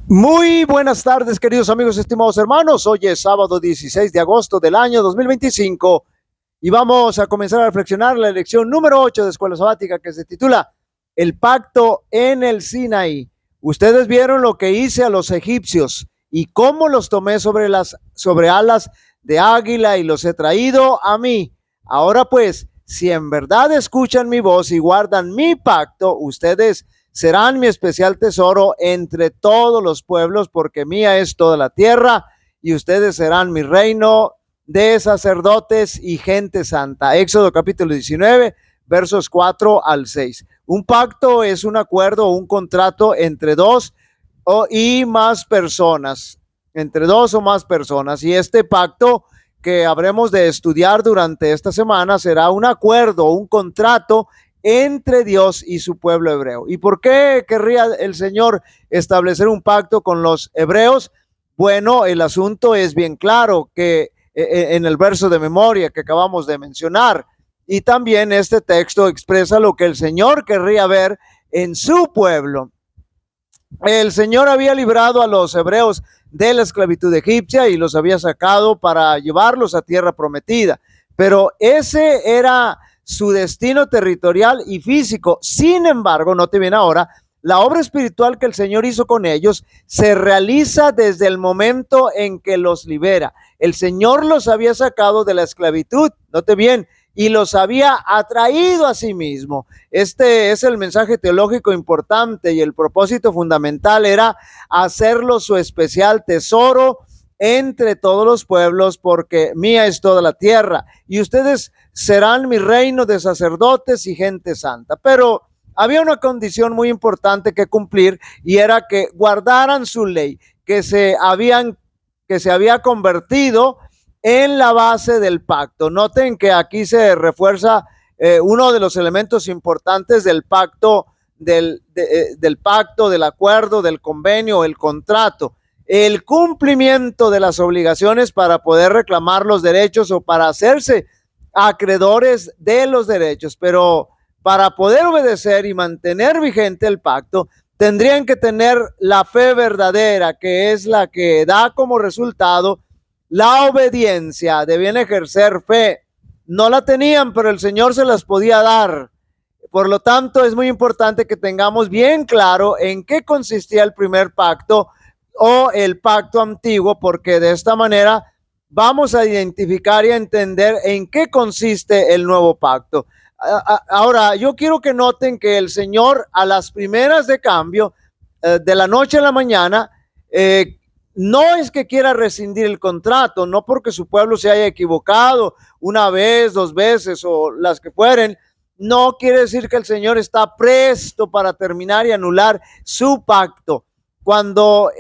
Muy buenas tardes, queridos amigos, estimados hermanos. Hoy es sábado 16 de agosto del año 2025 y vamos a comenzar a reflexionar la lección número 8 de Escuela Sabática, que se titula El pacto en el Sinaí. Ustedes vieron lo que hice a los egipcios y cómo los tomé sobre alas de águila y los he traído a mí. Ahora pues, si en verdad escuchan mi voz y guardan mi pacto, ustedes serán mi especial tesoro entre todos los pueblos, porque mía es toda la tierra, y ustedes serán mi reino de sacerdotes y gente santa. Éxodo capítulo 19, versos 4 al 6. Un pacto es un acuerdo o un contrato entre dos y más personas, entre dos o más personas, y este pacto que habremos de estudiar durante esta semana será un acuerdo, un contrato entre Dios y su pueblo hebreo. ¿Y por qué querría el Señor establecer un pacto con los hebreos? Bueno, el asunto es bien claro que en el verso de memoria que acabamos de mencionar, y también este texto expresa lo que el Señor querría ver en su pueblo. El Señor había librado a los hebreos de la esclavitud egipcia y los había sacado para llevarlos a tierra prometida, pero ese era su destino territorial y físico. Sin embargo, note bien ahora, la obra espiritual que el Señor hizo con ellos se realiza desde el momento en que los libera. El Señor los había sacado de la esclavitud, note bien, y los había atraído a sí mismo. Este es el mensaje teológico importante, y el propósito fundamental era hacerlo su especial tesoro entre todos los pueblos, porque mía es toda la tierra, y ustedes serán mi reino de sacerdotes y gente santa. Pero había una condición muy importante que cumplir, y era que guardaran su ley, que se había convertido en la base del pacto. Noten que aquí se refuerza uno de los elementos importantes del pacto, del pacto, del acuerdo, del convenio, el contrato: el cumplimiento de las obligaciones para poder reclamar los derechos o para hacerse acreedores de los derechos. Pero para poder obedecer y mantener vigente el pacto, tendrían que tener la fe verdadera, que es la que da como resultado la obediencia. Debían ejercer fe. No la tenían, pero el Señor se las podía dar. Por lo tanto, es muy importante que tengamos bien claro en qué consistía el primer pacto o el pacto antiguo, porque de esta manera vamos a identificar y a entender en qué consiste el nuevo pacto. Ahora, yo quiero que noten que el Señor, a las primeras de cambio, de la noche a la mañana, no es que quiera rescindir el contrato, no porque su pueblo se haya equivocado una vez, dos veces o las que fueren. No quiere decir que el Señor está presto para terminar y anular su pacto. Cuando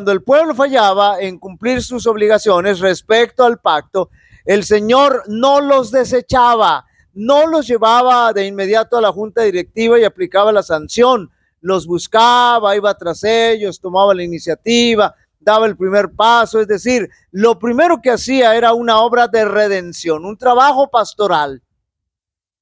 el pueblo fallaba en cumplir sus obligaciones respecto al pacto, el Señor no los desechaba, no los llevaba de inmediato a la junta directiva y aplicaba la sanción. Los buscaba, iba tras ellos, tomaba la iniciativa, daba el primer paso. Es decir, lo primero que hacía era una obra de redención, un trabajo pastoral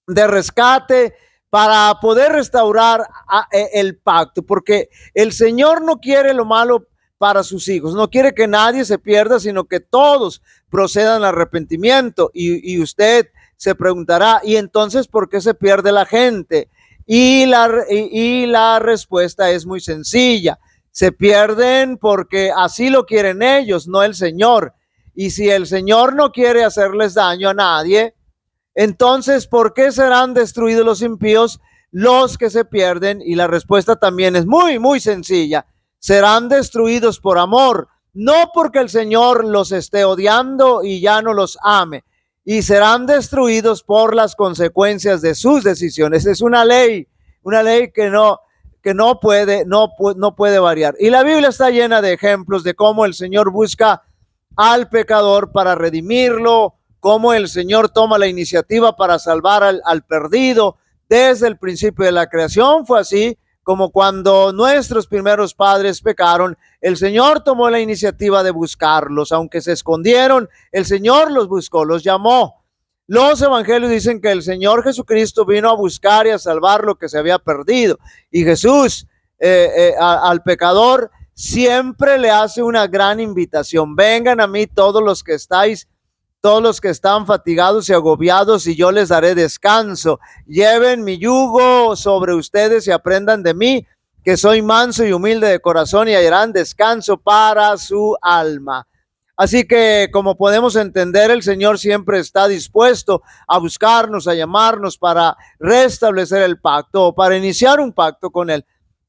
de rescate para poder restaurar el pacto, porque el Señor no quiere lo malo para sus hijos, no quiere que nadie se pierda, sino que todos procedan al arrepentimiento. Y usted se preguntará, ¿y entonces por qué se pierde la gente? Y la respuesta es muy sencilla: se pierden porque así lo quieren ellos, no el Señor. Y si el Señor no quiere hacerles daño a nadie, entonces ¿por qué serán destruidos los impíos, los que se pierden? Y la respuesta también es muy, muy sencilla: serán destruidos por amor, no porque el Señor los esté odiando y ya no los ame. Y serán destruidos por las consecuencias de sus decisiones. Es una ley que no puede variar. Y la Biblia está llena de ejemplos de cómo el Señor busca al pecador para redimirlo, cómo el Señor toma la iniciativa para salvar al perdido. Desde el principio de la creación fue así, como cuando nuestros primeros padres pecaron, el Señor tomó la iniciativa de buscarlos. Aunque se escondieron, el Señor los buscó, los llamó. Los evangelios dicen que el Señor Jesucristo vino a buscar y a salvar lo que se había perdido. Y Jesús al pecador siempre le hace una gran invitación. Vengan a mí todos los que están fatigados y agobiados, y yo les daré descanso. Lleven mi yugo sobre ustedes y aprendan de mí, que soy manso y humilde de corazón, y hallarán descanso para su alma. Así que, como podemos entender, el Señor siempre está dispuesto a buscarnos, a llamarnos para restablecer el pacto o para iniciar un pacto con Él.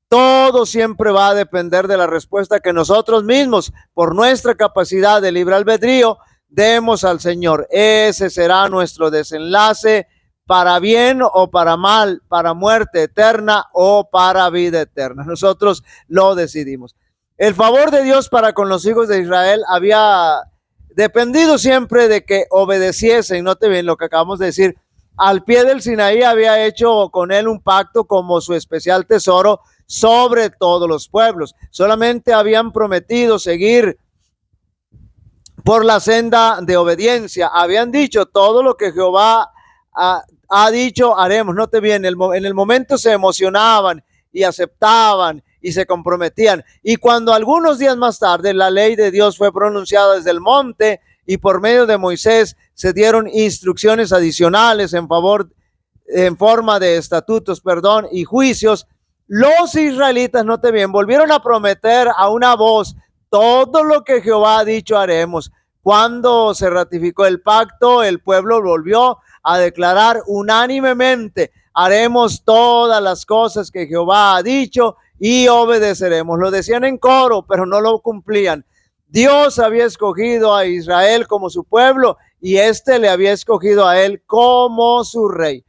Todo siempre va a depender de la respuesta que nosotros mismos, por nuestra capacidad de libre albedrío, demos al Señor. Ese será nuestro desenlace, para bien o para mal, para muerte eterna o para vida eterna. Nosotros lo decidimos. El favor de Dios para con los hijos de Israel había dependido siempre de que obedeciesen. Note bien lo que acabamos de decir. Al pie del Sinaí había hecho con él un pacto como su especial tesoro sobre todos los pueblos. Solamente habían prometido seguir por la senda de obediencia. Habían dicho todo lo que Jehová ha dicho haremos. Note bien, en el momento se emocionaban y aceptaban y se comprometían. Y cuando algunos días más tarde la ley de Dios fue pronunciada desde el monte y por medio de Moisés se dieron instrucciones adicionales en forma de estatutos, y juicios, los israelitas, note bien, volvieron a prometer a una voz todo lo que Jehová ha dicho haremos. Cuando se ratificó el pacto, el pueblo volvió a declarar unánimemente: haremos todas las cosas que Jehová ha dicho y obedeceremos. Lo decían en coro, pero no lo cumplían. Dios había escogido a Israel como su pueblo y éste le había escogido a él como su rey.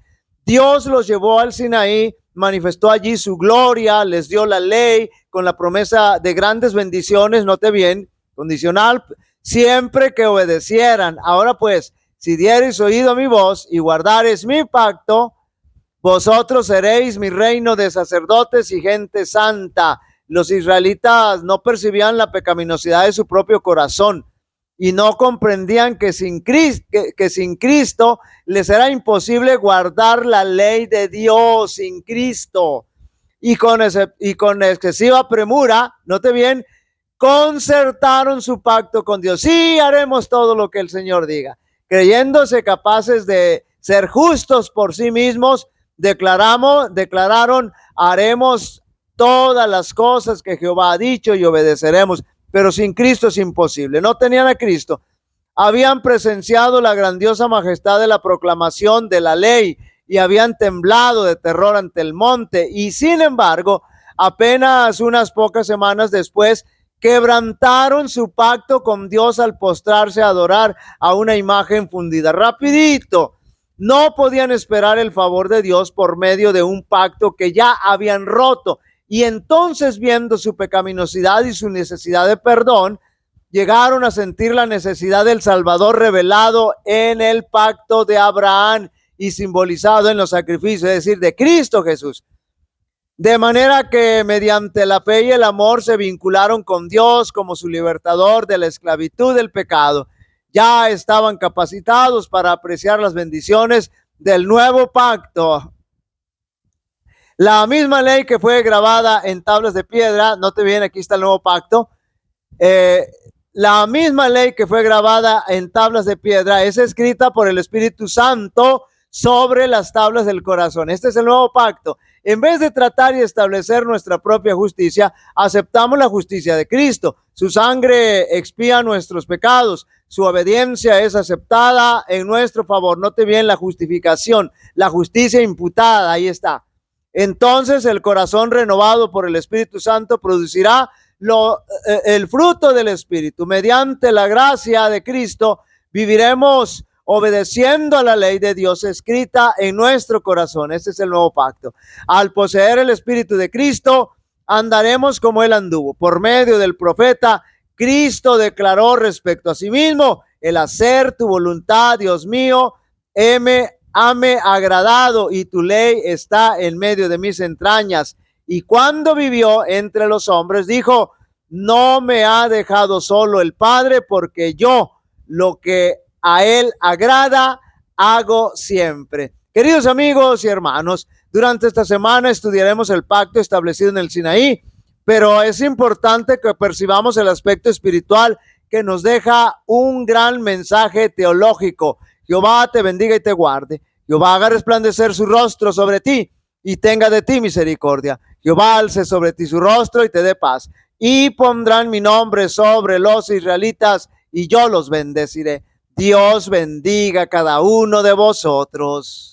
Dios los llevó al Sinaí, manifestó allí su gloria, les dio la ley con la promesa de grandes bendiciones, note bien, condicional, siempre que obedecieran. Ahora pues, si diereis oído a mi voz y guardareis mi pacto, vosotros seréis mi reino de sacerdotes y gente santa. Los israelitas no percibían la pecaminosidad de su propio corazón y no comprendían que sin Cristo les era imposible guardar la ley de Dios sin Cristo. Y con excesiva premura, note bien, concertaron su pacto con Dios. Sí, haremos todo lo que el Señor diga. Creyéndose capaces de ser justos por sí mismos, declararon: haremos todas las cosas que Jehová ha dicho y obedeceremos. Pero sin Cristo es imposible. No tenían a Cristo. Habían presenciado la grandiosa majestad de la proclamación de la ley y habían temblado de terror ante el monte. Y sin embargo, apenas unas pocas semanas después, quebrantaron su pacto con Dios al postrarse a adorar a una imagen fundida. Rapidito. No podían esperar el favor de Dios por medio de un pacto que ya habían roto. Y entonces, viendo su pecaminosidad y su necesidad de perdón, llegaron a sentir la necesidad del Salvador revelado en el pacto de Abraham y simbolizado en los sacrificios, es decir, de Cristo Jesús. De manera que mediante la fe y el amor se vincularon con Dios como su libertador de la esclavitud del pecado. Ya estaban capacitados para apreciar las bendiciones del nuevo pacto. La misma ley que fue grabada en tablas de piedra, note bien, aquí está el nuevo pacto. La misma ley que fue grabada en tablas de piedra es escrita por el Espíritu Santo sobre las tablas del corazón. Este es el nuevo pacto. En vez de tratar y establecer nuestra propia justicia, aceptamos la justicia de Cristo. Su sangre expía nuestros pecados. Su obediencia es aceptada en nuestro favor. Note bien la justificación, la justicia imputada, ahí está. Entonces el corazón renovado por el Espíritu Santo producirá el fruto del Espíritu. Mediante la gracia de Cristo viviremos obedeciendo a la ley de Dios escrita en nuestro corazón. Este es el nuevo pacto. Al poseer el Espíritu de Cristo, andaremos como Él anduvo. Por medio del profeta, Cristo declaró respecto a sí mismo: el hacer tu voluntad, Dios mío, hame agradado, y tu ley está en medio de mis entrañas. Y cuando vivió entre los hombres, dijo: no me ha dejado solo el Padre, porque yo lo que a Él agrada hago siempre. Queridos amigos y hermanos, durante esta semana estudiaremos el pacto establecido en el Sinaí pero es importante que percibamos el aspecto espiritual que nos deja un gran mensaje teológico. Jehová te bendiga y te guarde. Jehová haga resplandecer su rostro sobre ti y tenga de ti misericordia. Jehová alce sobre ti su rostro y te dé paz. Y pondrán mi nombre sobre los israelitas y yo los bendeciré. Dios bendiga a cada uno de vosotros.